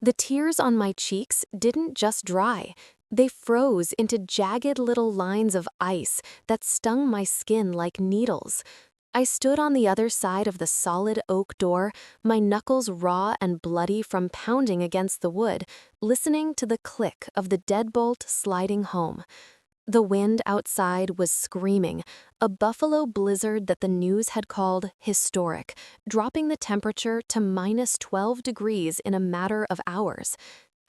The tears on my cheeks didn't just dry, they froze into jagged little lines of ice that stung my skin like needles. I stood on the other side of the solid oak door, my knuckles raw and bloody from pounding against the wood, listening to the click of the deadbolt sliding home. The wind outside was screaming, a buffalo blizzard that the news had called historic, dropping the temperature to -12 degrees in a matter of hours.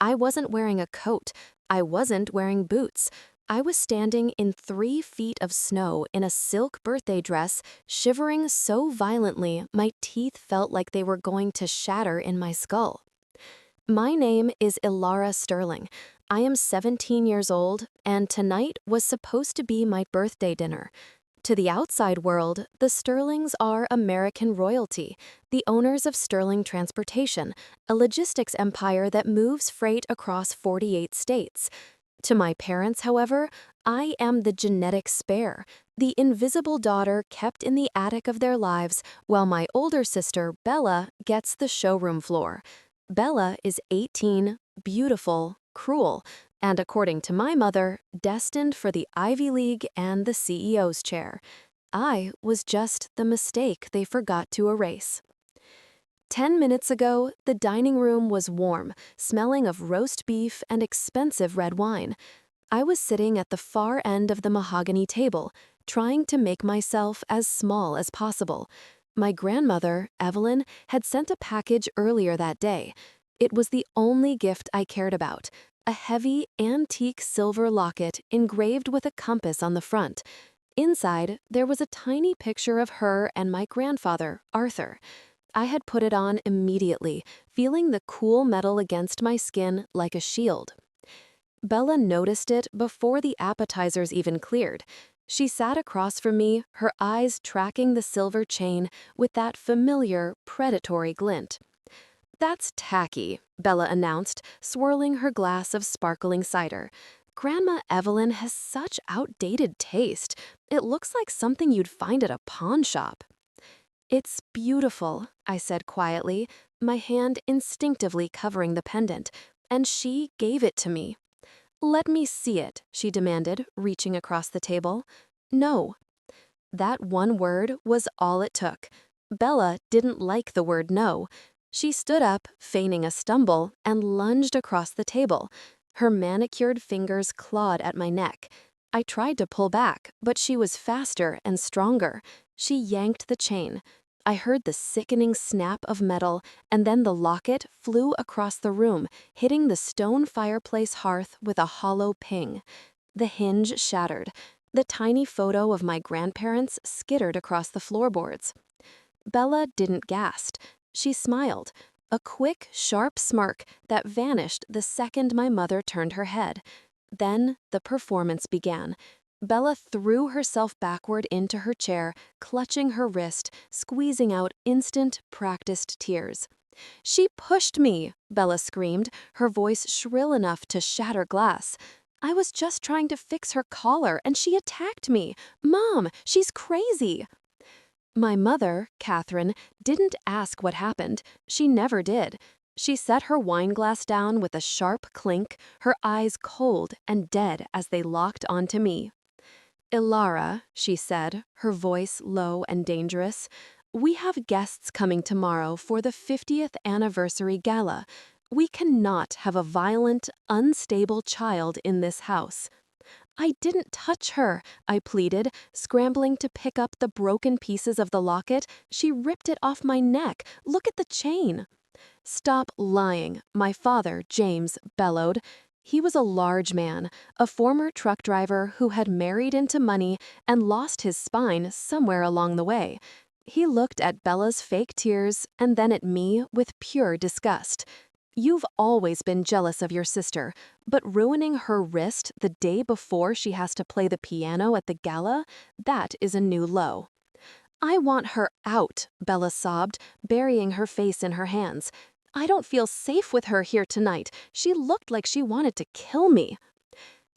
I wasn't wearing a coat. I wasn't wearing boots. I was standing in 3 feet of snow in a silk birthday dress, shivering so violently my teeth felt like they were going to shatter in my skull. My name is Elara Sterling. I am 17 years old, and tonight was supposed to be my birthday dinner. To the outside world, the Sterlings are American royalty, the owners of Sterling Transportation, a logistics empire that moves freight across 48 states. To my parents, however, I am the genetic spare, the invisible daughter kept in the attic of their lives, while my older sister, Bella, gets the showroom floor. Bella is 18, beautiful, cruel, and according to my mother, destined for the Ivy League and the CEO's chair. I was just the mistake they forgot to erase. 10 minutes ago, the dining room was warm, smelling of roast beef and expensive red wine. I was sitting at the far end of the mahogany table, trying to make myself as small as possible. My grandmother, Evelyn, had sent a package earlier that day. It was the only gift I cared about, a heavy, antique silver locket engraved with a compass on the front. Inside, there was a tiny picture of her and my grandfather, Arthur. I had put it on immediately, feeling the cool metal against my skin like a shield. Bella noticed it before the appetizers even cleared. She sat across from me, her eyes tracking the silver chain with that familiar, predatory glint. "That's tacky," Bella announced, swirling her glass of sparkling cider. "Grandma Evelyn has such outdated taste. It looks like something you'd find at a pawn shop." "It's beautiful," I said quietly, my hand instinctively covering the pendant, and she gave it to me. "Let me see it," she demanded, reaching across the table. "No." That one word was all it took. Bella didn't like the word no. She stood up, feigning a stumble, and lunged across the table. Her manicured fingers clawed at my neck. I tried to pull back, but she was faster and stronger. She yanked the chain. I heard the sickening snap of metal, and then the locket flew across the room, hitting the stone fireplace hearth with a hollow ping. The hinge shattered. The tiny photo of my grandparents skittered across the floorboards. Bella didn't gasp. She smiled, a quick, sharp smirk that vanished the second my mother turned her head. Then the performance began. Bella threw herself backward into her chair, clutching her wrist, squeezing out instant, practiced tears. "She pushed me," Bella screamed, her voice shrill enough to shatter glass. "I was just trying to fix her collar, and she attacked me. Mom, she's crazy." My mother, Catherine, didn't ask what happened. She never did. She set her wine glass down with a sharp clink, her eyes cold and dead as they locked onto me. "Elara," she said, her voice low and dangerous, "we have guests coming tomorrow for the 50th anniversary gala. We cannot have a violent, unstable child in this house." "I didn't touch her," I pleaded, scrambling to pick up the broken pieces of the locket. "She ripped it off my neck. Look at the chain." "Stop lying," my father, James, bellowed. He was a large man, a former truck driver who had married into money and lost his spine somewhere along the way. He looked at Bella's fake tears and then at me with pure disgust. "You've always been jealous of your sister, but ruining her wrist the day before she has to play the piano at the gala, that is a new low." "I want her out," Bella sobbed, burying her face in her hands. "I don't feel safe with her here tonight. She looked like she wanted to kill me."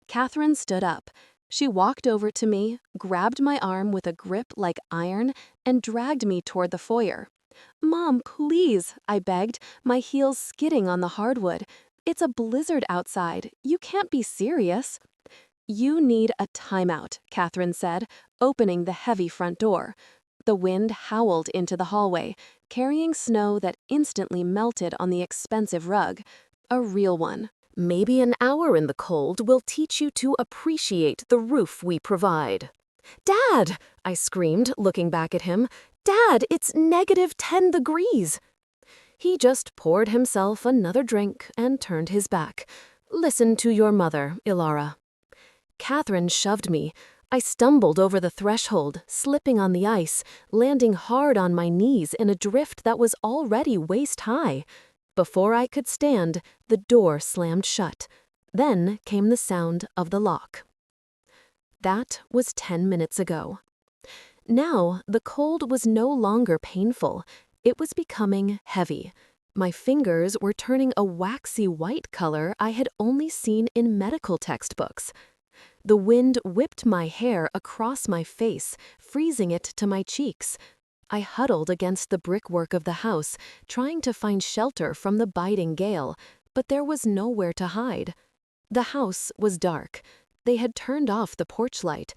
Catherine stood up. She walked over to me, grabbed my arm with a grip like iron, and dragged me toward the foyer. "Mom, please," I begged, my heels skidding on the hardwood. "It's a blizzard outside. You can't be serious." "You need a timeout," Catherine said, opening the heavy front door. The wind howled into the hallway, carrying snow that instantly melted on the expensive rug. A real one. Maybe an hour in the cold will teach you to appreciate the roof we provide. Dad! I screamed, looking back at him. Dad, it's -10 degrees. He just poured himself another drink and turned his back. Listen to your mother, Elara. Catherine shoved me. I stumbled over the threshold, slipping on the ice, landing hard on my knees in a drift that was already waist-high. Before I could stand, the door slammed shut. Then came the sound of the lock. That was 10 minutes ago. Now, the cold was no longer painful. It was becoming heavy. My fingers were turning a waxy white color I had only seen in medical textbooks. The wind whipped my hair across my face, freezing it to my cheeks. I huddled against the brickwork of the house, trying to find shelter from the biting gale, but there was nowhere to hide. The house was dark. They had turned off the porch light.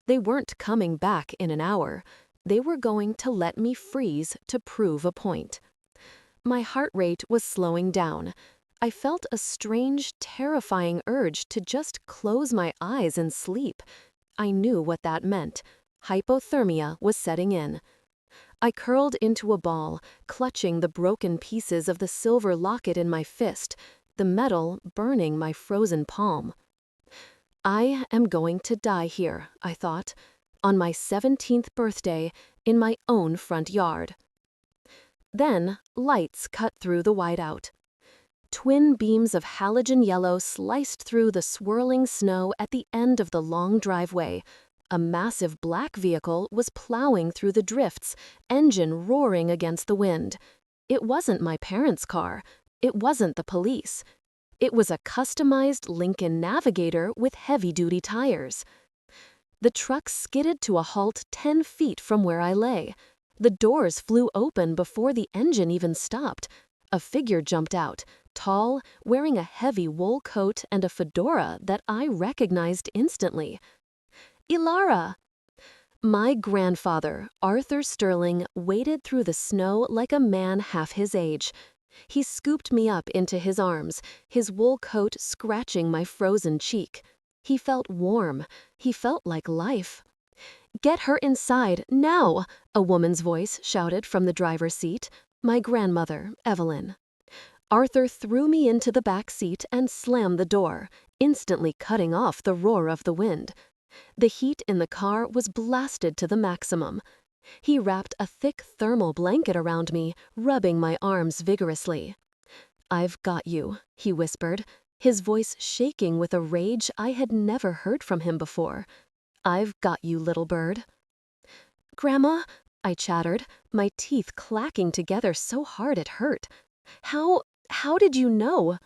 They weren't coming back in an hour. They were going to let me freeze to prove a point. My heart rate was slowing down. I felt a strange, terrifying urge to just close my eyes and sleep. I knew what that meant. Hypothermia was setting in. I curled into a ball, clutching the broken pieces of the silver locket in my fist, the metal burning my frozen palm. I am going to die here, I thought, on my 17th birthday, in my own front yard. Then, lights cut through the whiteout. Twin beams of halogen yellow sliced through the swirling snow at the end of the long driveway. A massive black vehicle was plowing through the drifts, engine roaring against the wind. It wasn't my parents' car. It wasn't the police. It was a customized Lincoln Navigator with heavy-duty tires. The truck skidded to a halt 10 feet from where I lay. The doors flew open before the engine even stopped. A figure jumped out, tall, wearing a heavy wool coat and a fedora that I recognized instantly. Elara! My grandfather, Arthur Sterling, waded through the snow like a man half his age. He scooped me up into his arms, his wool coat scratching my frozen cheek. He felt warm. He felt like life. "Get her inside, now!" a woman's voice shouted from the driver's seat. My grandmother, Evelyn. Arthur threw me into the back seat and slammed the door, instantly cutting off the roar of the wind. The heat in the car was blasted to the maximum. He wrapped a thick thermal blanket around me, rubbing my arms vigorously. "I've got you," he whispered, his voice shaking with a rage I had never heard from him before. "I've got you, little bird." "Grandma," I chattered, my teeth clacking together so hard it hurt. How did you know?"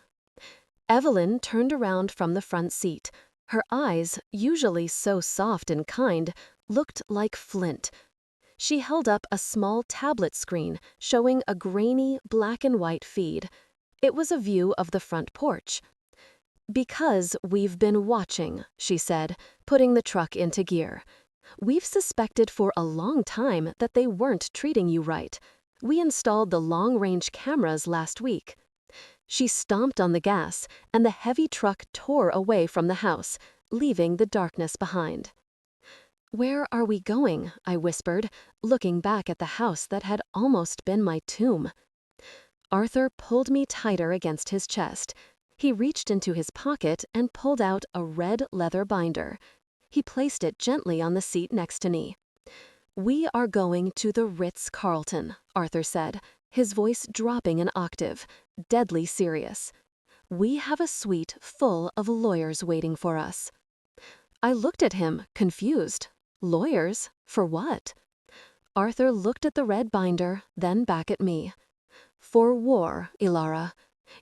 Evelyn turned around from the front seat. Her eyes, usually so soft and kind, looked like flint. She held up a small tablet screen showing a grainy black and white feed. It was a view of the front porch. "Because we've been watching," she said, putting the truck into gear. "We've suspected for a long time that they weren't treating you right. We installed the long-range cameras last week." She stomped on the gas, and the heavy truck tore away from the house, leaving the darkness behind. "Where are we going?" I whispered, looking back at the house that had almost been my tomb. Arthur pulled me tighter against his chest. He reached into his pocket and pulled out a red leather binder. He placed it gently on the seat next to me. "We are going to the Ritz-Carlton," Arthur said, his voice dropping an octave, deadly serious. "We have a suite full of lawyers waiting for us." I looked at him, confused. Lawyers? For what? Arthur looked at the red binder, then back at me. "For war, Elara.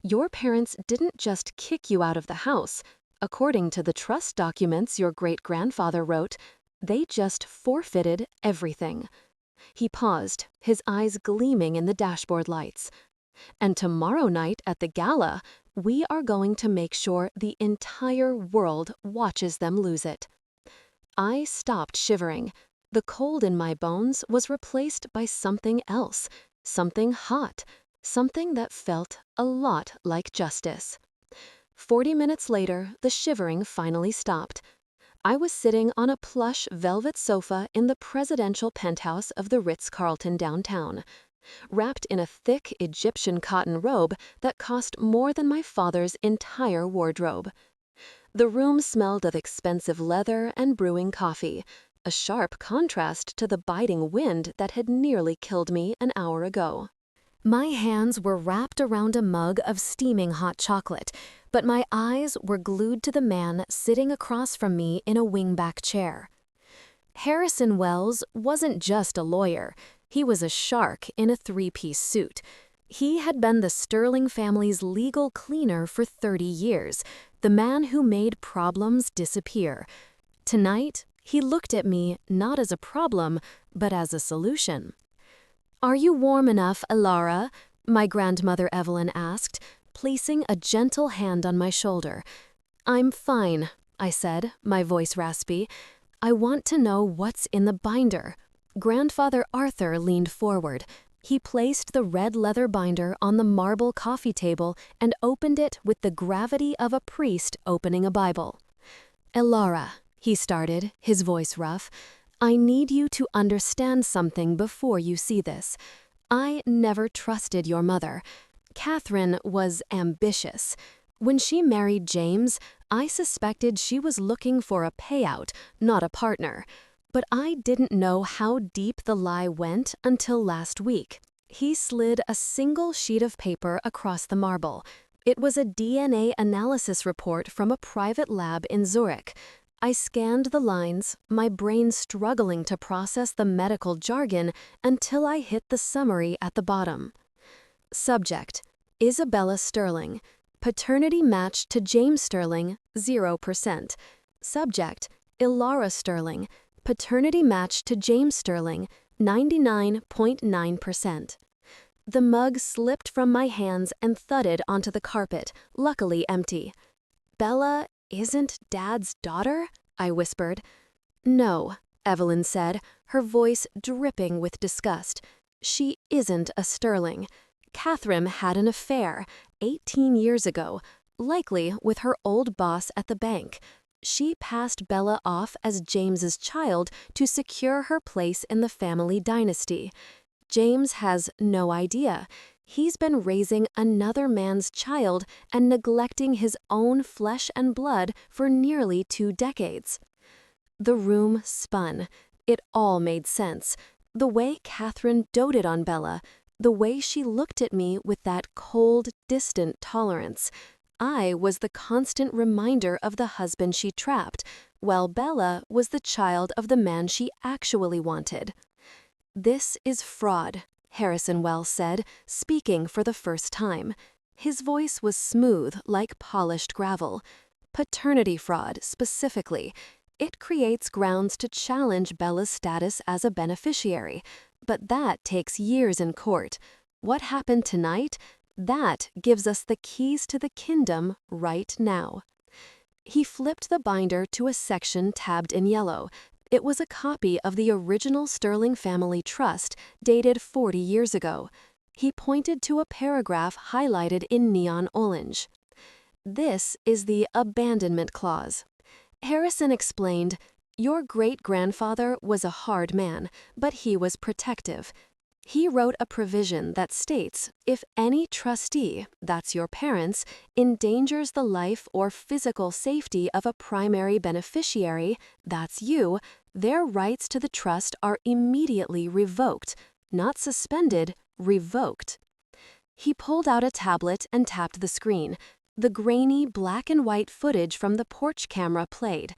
Your parents didn't just kick you out of the house. According to the trust documents your great-grandfather wrote, they just forfeited everything. He paused, his eyes gleaming in the dashboard lights. And tomorrow night at the Gala, we are going to make sure the entire world watches them lose it. I stopped shivering. The cold in my bones was replaced by something else, something hot, something that felt a lot like justice. 40 minutes later, the shivering finally stopped. I was sitting on a plush velvet sofa in the presidential penthouse of the Ritz-Carlton downtown, wrapped in a thick Egyptian cotton robe that cost more than my father's entire wardrobe. The room smelled of expensive leather and brewing coffee, a sharp contrast to the biting wind that had nearly killed me an hour ago. My hands were wrapped around a mug of steaming hot chocolate, but my eyes were glued to the man sitting across from me in a wingback chair. Harrison Wells wasn't just a lawyer. He was a shark in a three-piece suit. He had been the Sterling family's legal cleaner for 30 years, the man who made problems disappear. Tonight, he looked at me not as a problem, but as a solution. "Are you warm enough, Elara?" my grandmother Evelyn asked, placing a gentle hand on my shoulder. "I'm fine," I said, my voice raspy. "I want to know what's in the binder." Grandfather Arthur leaned forward. He placed the red leather binder on the marble coffee table and opened it with the gravity of a priest opening a Bible. "Elara," he started, his voice rough, "I need you to understand something before you see this. I never trusted your mother. Catherine was ambitious. When she married James, I suspected she was looking for a payout, not a partner. But I didn't know how deep the lie went until last week." He slid a single sheet of paper across the marble. It was a DNA analysis report from a private lab in Zurich. I scanned the lines, my brain struggling to process the medical jargon until I hit the summary at the bottom. Subject: Isabella Sterling. Paternity match to James Sterling, 0%. Subject: Elara Sterling. Paternity match to James Sterling, 99.9%. The mug slipped from my hands and thudded onto the carpet, luckily empty. "Bella isn't Dad's daughter?" I whispered. "No," Evelyn said, her voice dripping with disgust. "She isn't a Sterling. Catherine had an affair 18 years ago, likely with her old boss at the bank. She passed Bella off as James's child to secure her place in the family dynasty. James has no idea. He's been raising another man's child and neglecting his own flesh and blood for nearly 2 decades. The room spun. It all made sense. The way Catherine doted on Bella, the way she looked at me with that cold, distant tolerance. I was the constant reminder of the husband she trapped, while Bella was the child of the man she actually wanted. "This is fraud," Harrison Wells said, speaking for the first time. His voice was smooth like polished gravel. "Paternity fraud, specifically. It creates grounds to challenge Bella's status as a beneficiary, but that takes years in court. What happened tonight? That gives us the keys to the kingdom right now." He flipped the binder to a section tabbed in yellow. It was a copy of the original Sterling family trust, dated 40 years ago. He pointed to a paragraph highlighted in neon orange. "This is the Abandonment Clause." Harrison explained, "Your great-grandfather was a hard man, but he was protective. He wrote a provision that states if any trustee, that's your parents, endangers the life or physical safety of a primary beneficiary, that's you, their rights to the trust are immediately revoked, not suspended, revoked." He pulled out a tablet and tapped the screen. The grainy black and white footage from the porch camera played.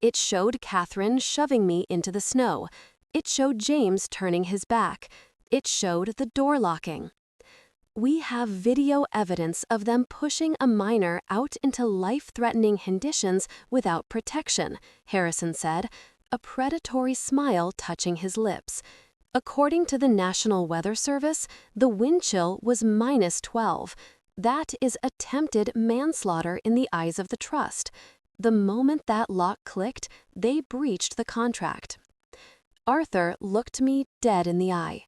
It showed Catherine shoving me into the snow. It showed James turning his back. It showed the door locking. "We have video evidence of them pushing a minor out into life-threatening conditions without protection," Harrison said, a predatory smile touching his lips. According to the National Weather Service, the wind chill was -12. That is attempted manslaughter in the eyes of the trust. The moment that lock clicked, they breached the contract. Arthur looked me dead in the eye.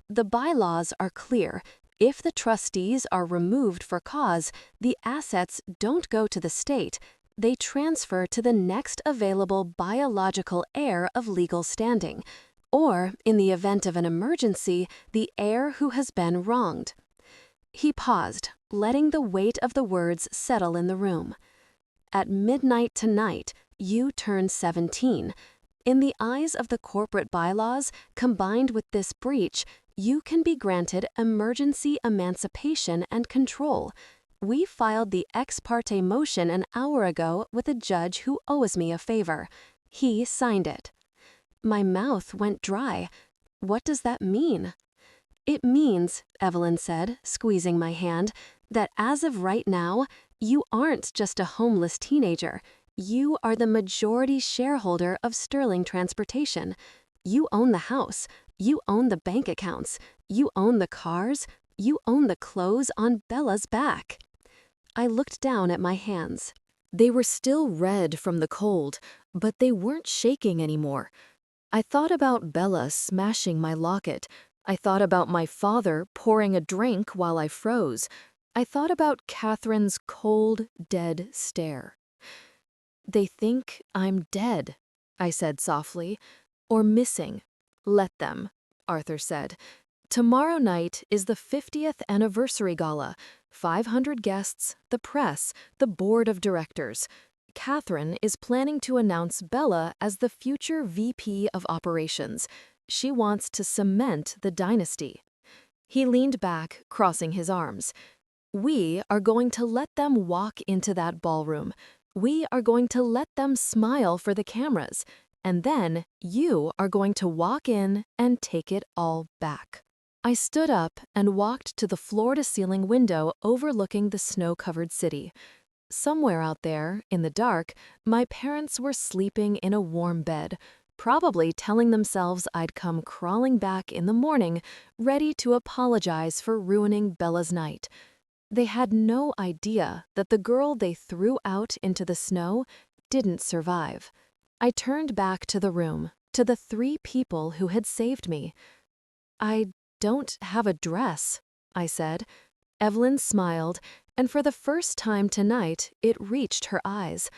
The bylaws are clear. If the trustees are removed for cause, the assets don't go to the state. They transfer to the next available biological heir of legal standing, or, in the event of an emergency, the heir who has been wronged. He paused, letting the weight of the words settle in the room. At midnight tonight, you turn 17. In the eyes of the corporate bylaws, combined with this breach, you can be granted emergency emancipation and control. We filed the ex parte motion an hour ago with a judge who owes me a favor. He signed it. My mouth went dry. What does that mean? It means, Evelyn said, squeezing my hand, that as of right now, you aren't just a homeless teenager. You are the majority shareholder of Sterling Transportation. You own the house. You own the bank accounts. You own the cars. You own the clothes on Bella's back. I looked down at my hands. They were still red from the cold, but they weren't shaking anymore. I thought about Bella smashing my locket. I thought about my father pouring a drink while I froze. I thought about Catherine's cold, dead stare. They think I'm dead, I said softly, or missing. Let them, Arthur said. Tomorrow night is the 50th anniversary gala. 500 guests, the press, the board of directors. Catherine is planning to announce Bella as the future VP of operations. She wants to cement the dynasty. He leaned back, crossing his arms. We are going to let them walk into that ballroom. We are going to let them smile for the cameras. And then you are going to walk in and take it all back. I stood up and walked to the floor-to-ceiling window overlooking the snow-covered city. Somewhere out there, in the dark, my parents were sleeping in a warm bed, probably telling themselves I'd come crawling back in the morning, ready to apologize for ruining Bella's night. They had no idea that the girl they threw out into the snow didn't survive. I turned back to the room, to the 3 people who had saved me. I don't have a dress, I said. Evelyn smiled, and for the first time tonight, it reached her eyes.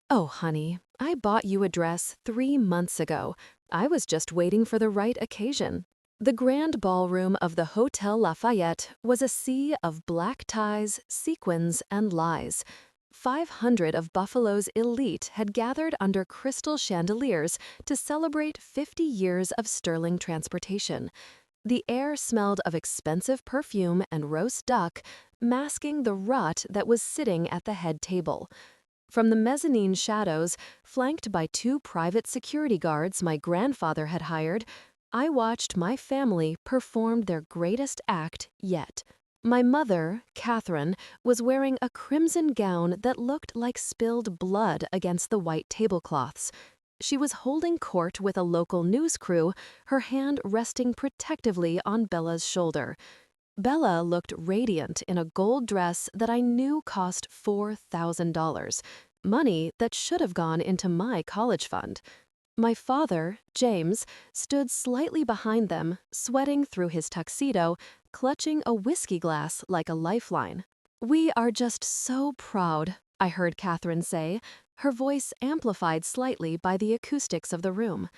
Oh, honey, I bought you a dress 3 months ago. I was just waiting for the right occasion. The grand ballroom of the Hotel Lafayette was a sea of black ties, sequins, and lies. 500 of Buffalo's elite had gathered under crystal chandeliers to celebrate 50 years of Sterling Transportation. The air smelled of expensive perfume and roast duck, masking the rut that was sitting at the head table. From the mezzanine shadows, flanked by 2 private security guards my grandfather had hired, I watched my family perform their greatest act yet. My mother, Catherine, was wearing a crimson gown that looked like spilled blood against the white tablecloths. She was holding court with a local news crew, her hand resting protectively on Bella's shoulder. Bella looked radiant in a gold dress that I knew cost $4,000, money that should have gone into my college fund. My father, James, stood slightly behind them, sweating through his tuxedo, clutching a whiskey glass like a lifeline. "We are just so proud," I heard Catherine say, her voice amplified slightly by the acoustics of the room.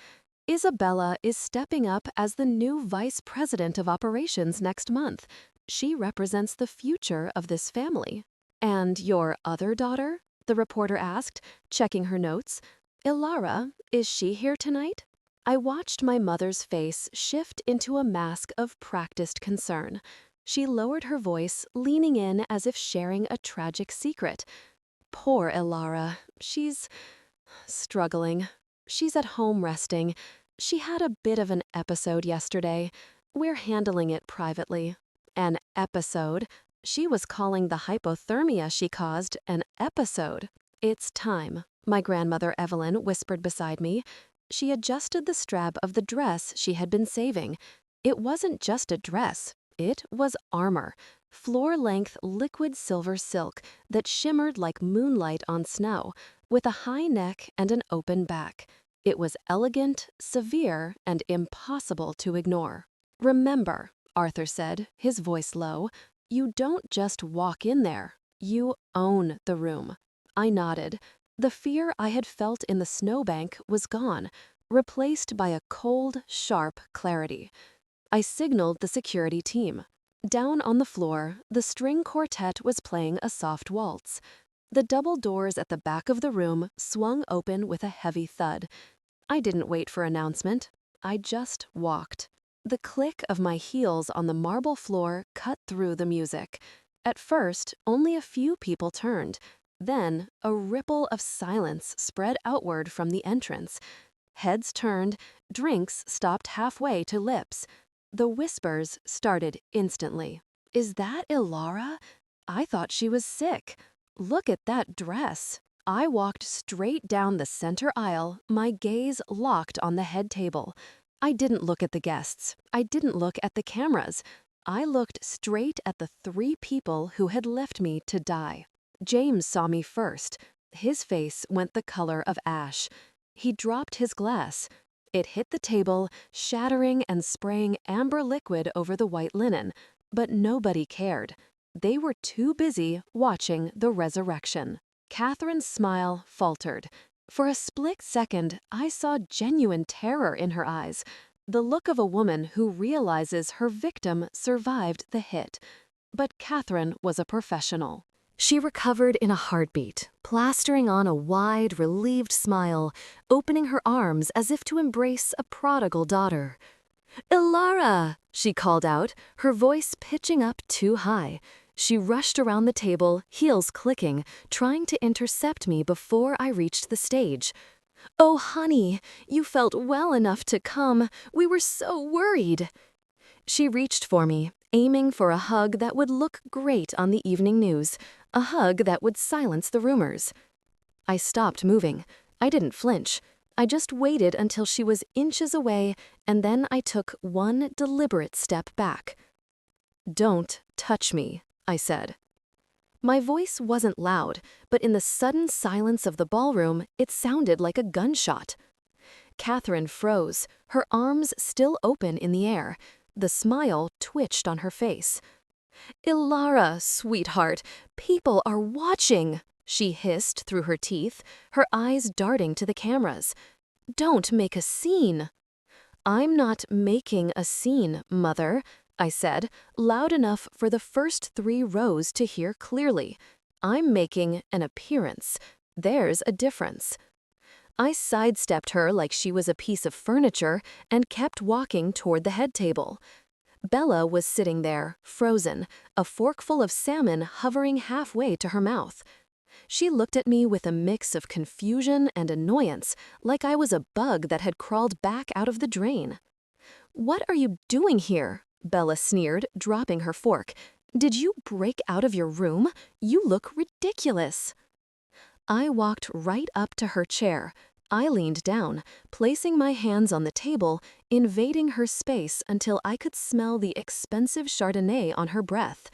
"Isabella is stepping up as the new vice president of operations next month. She represents the future of this family." "And your other daughter?" the reporter asked, checking her notes. "Elara, is she here tonight?" I watched my mother's face shift into a mask of practiced concern. She lowered her voice, leaning in as if sharing a tragic secret. "Poor Elara. She's struggling. She's at home resting. She had a bit of an episode yesterday. We're handling it privately." An episode? She was calling the hypothermia she caused an episode. "It's time," my grandmother Evelyn whispered beside me. She adjusted the strap of the dress she had been saving. It wasn't just a dress, it was armor, floor-length liquid silver silk that shimmered like moonlight on snow, with a high neck and an open back. It was elegant, severe, and impossible to ignore. "Remember," Arthur said, his voice low, "you don't just walk in there, you own the room." I nodded. The fear I had felt in the snowbank was gone, replaced by a cold, sharp clarity. I signaled the security team. Down on the floor, the string quartet was playing a soft waltz. The double doors at the back of the room swung open with a heavy thud. I didn't wait for announcement. I just walked. The click of my heels on the marble floor cut through the music. At first, only a few people turned. Then, a ripple of silence spread outward from the entrance. Heads turned, drinks stopped halfway to lips. The whispers started instantly. "Is that Elara? I thought she was sick. Look at that dress." I walked straight down the center aisle, my gaze locked on the head table. I didn't look at the guests. I didn't look at the cameras. I looked straight at the 3 people who had left me to die. James saw me first. His face went the color of ash. He dropped his glass. It hit the table, shattering and spraying amber liquid over the white linen, but nobody cared. They were too busy watching the resurrection. Catherine's smile faltered. For a split second, I saw genuine terror in her eyes, the look of a woman who realizes her victim survived the hit. But Catherine was a professional. She recovered in a heartbeat, plastering on a wide, relieved smile, opening her arms as if to embrace a prodigal daughter. "Elara!" she called out, her voice pitching up too high. She rushed around the table, heels clicking, trying to intercept me before I reached the stage. "Oh, honey, you felt well enough to come. We were so worried." She reached for me, aiming for a hug that would look great on the evening news, a hug that would silence the rumors. I stopped moving. I didn't flinch. I just waited until she was inches away, and then I took one deliberate step back. "Don't touch me," I said. My voice wasn't loud, but in the sudden silence of the ballroom, it sounded like a gunshot. Catherine froze, her arms still open in the air. The smile twitched on her face. "Elara, sweetheart, people are watching," she hissed through her teeth, her eyes darting to the cameras. "Don't make a scene." "I'm not making a scene, Mother," I said, loud enough for the first 3 rows to hear clearly. "I'm making an appearance. There's a difference." I sidestepped her like she was a piece of furniture and kept walking toward the head table. Bella was sitting there, frozen, a forkful of salmon hovering halfway to her mouth. She looked at me with a mix of confusion and annoyance, like I was a bug that had crawled back out of the drain. "What are you doing here?" Bella sneered, dropping her fork. "Did you break out of your room? You look ridiculous." I walked right up to her chair. I leaned down, placing my hands on the table, invading her space until I could smell the expensive Chardonnay on her breath.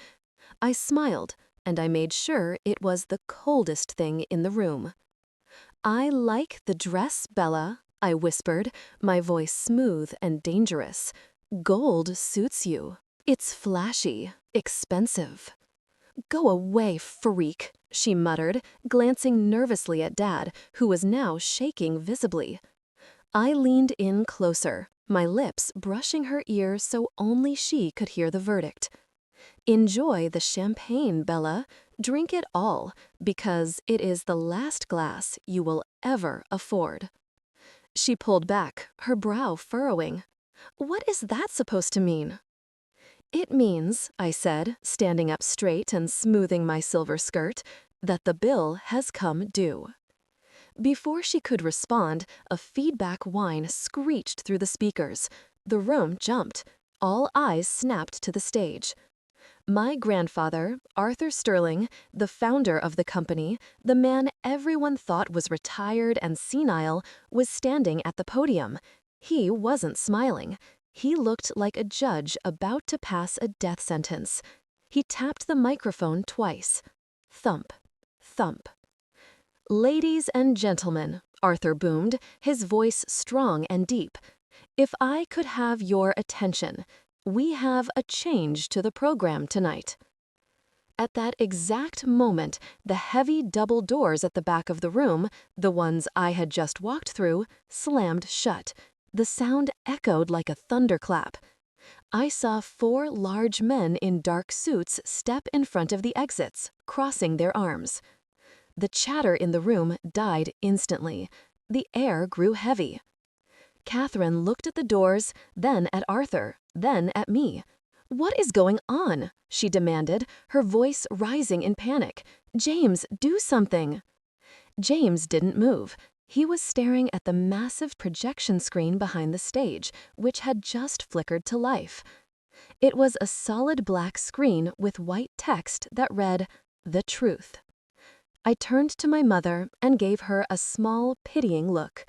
I smiled, and I made sure it was the coldest thing in the room. "I like the dress, Bella," I whispered, my voice smooth and dangerous. "Gold suits you. It's flashy, expensive." "Go away, freak," she muttered, glancing nervously at Dad, who was now shaking visibly. I leaned in closer, my lips brushing her ear so only she could hear the verdict. "Enjoy the champagne, Bella. Drink it all, because it is the last glass you will ever afford." She pulled back, her brow furrowing. "What is that supposed to mean?" "It means," I said, standing up straight and smoothing my silver skirt, "that the bill has come due." Before she could respond, a feedback whine screeched through the speakers. The room jumped. All eyes snapped to the stage. My grandfather, Arthur Sterling, the founder of the company, the man everyone thought was retired and senile, was standing at the podium. He wasn't smiling. He looked like a judge about to pass a death sentence. He tapped the microphone twice. Thump, thump. "Ladies and gentlemen," Arthur boomed, his voice strong and deep, "if I could have your attention. We have a change to the program tonight." At that exact moment, the heavy double doors at the back of the room, the ones I had just walked through, slammed shut. The sound echoed like a thunderclap. I saw 4 large men in dark suits step in front of the exits, crossing their arms. The chatter in the room died instantly. The air grew heavy. Catherine looked at the doors, then at Arthur, then at me. "What is going on?" she demanded, her voice rising in panic. "James, do something." James didn't move. He was staring at the massive projection screen behind the stage, which had just flickered to life. It was a solid black screen with white text that read, "The Truth." I turned to my mother and gave her a small, pitying look.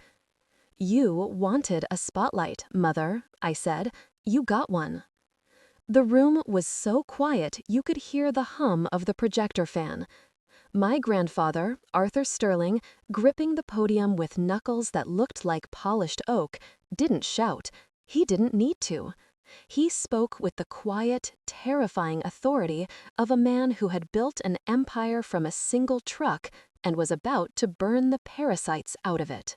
"You wanted a spotlight, Mother," I said. "You got one." The room was so quiet you could hear the hum of the projector fan. My grandfather, Arthur Sterling, gripping the podium with knuckles that looked like polished oak, didn't shout. He didn't need to. He spoke with the quiet, terrifying authority of a man who had built an empire from a single truck and was about to burn the parasites out of it.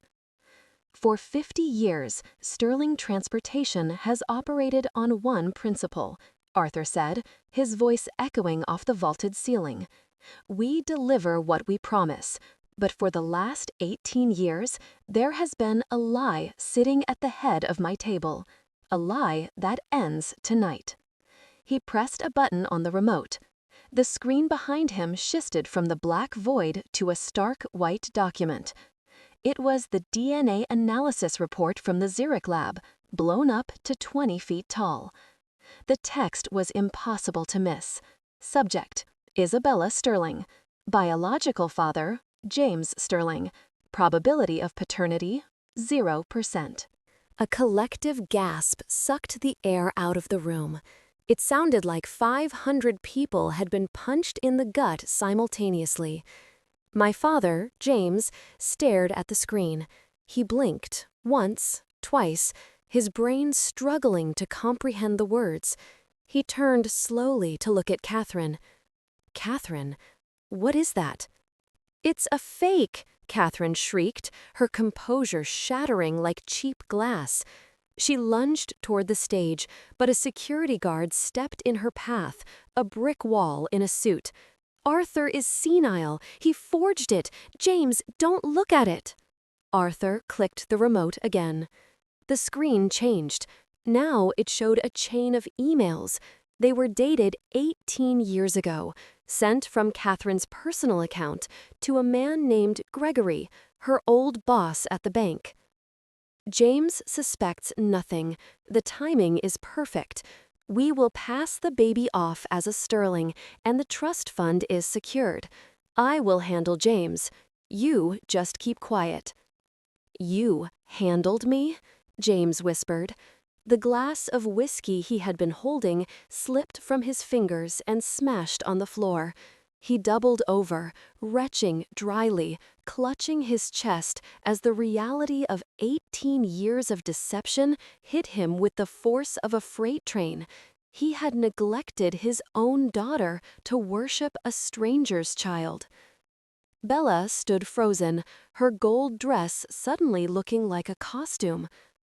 For 50 years, Sterling Transportation has operated on one principle, Arthur said, his voice echoing off the vaulted ceiling. "We deliver what we promise, but for the last 18 years, there has been a lie sitting at the head of my table, a lie that ends tonight." He pressed a button on the remote. The screen behind him shifted from the black void to a stark white document. It was the DNA analysis report from the Zurich lab, blown up to 20 feet tall. The text was impossible to miss. Subject: Isabella Sterling. Biological father: James Sterling. Probability of paternity: 0%. A collective gasp sucked the air out of the room. It sounded like 500 people had been punched in the gut simultaneously. My father, James, stared at the screen. He blinked, once, twice, his brain struggling to comprehend the words. He turned slowly to look at Catherine. "Catherine, what is that?" "It's a fake!" Catherine shrieked, her composure shattering like cheap glass. She lunged toward the stage, but a security guard stepped in her path, a brick wall in a suit. "Arthur is senile. He forged it. James, don't look at it." Arthur clicked the remote again. The screen changed. Now it showed a chain of emails. They were dated 18 years ago, sent from Catherine's personal account to a man named Gregory, her old boss at the bank. "James suspects nothing. The timing is perfect. We will pass the baby off as a Sterling, and the trust fund is secured. I will handle James. You just keep quiet." "You handled me?" James whispered. The glass of whiskey he had been holding slipped from his fingers and smashed on the floor. He doubled over, retching dryly, clutching his chest as the reality of 18 years of deception hit him with the force of a freight train. He had neglected his own daughter to worship a stranger's child. Bella stood frozen, her gold dress suddenly looking like a costume.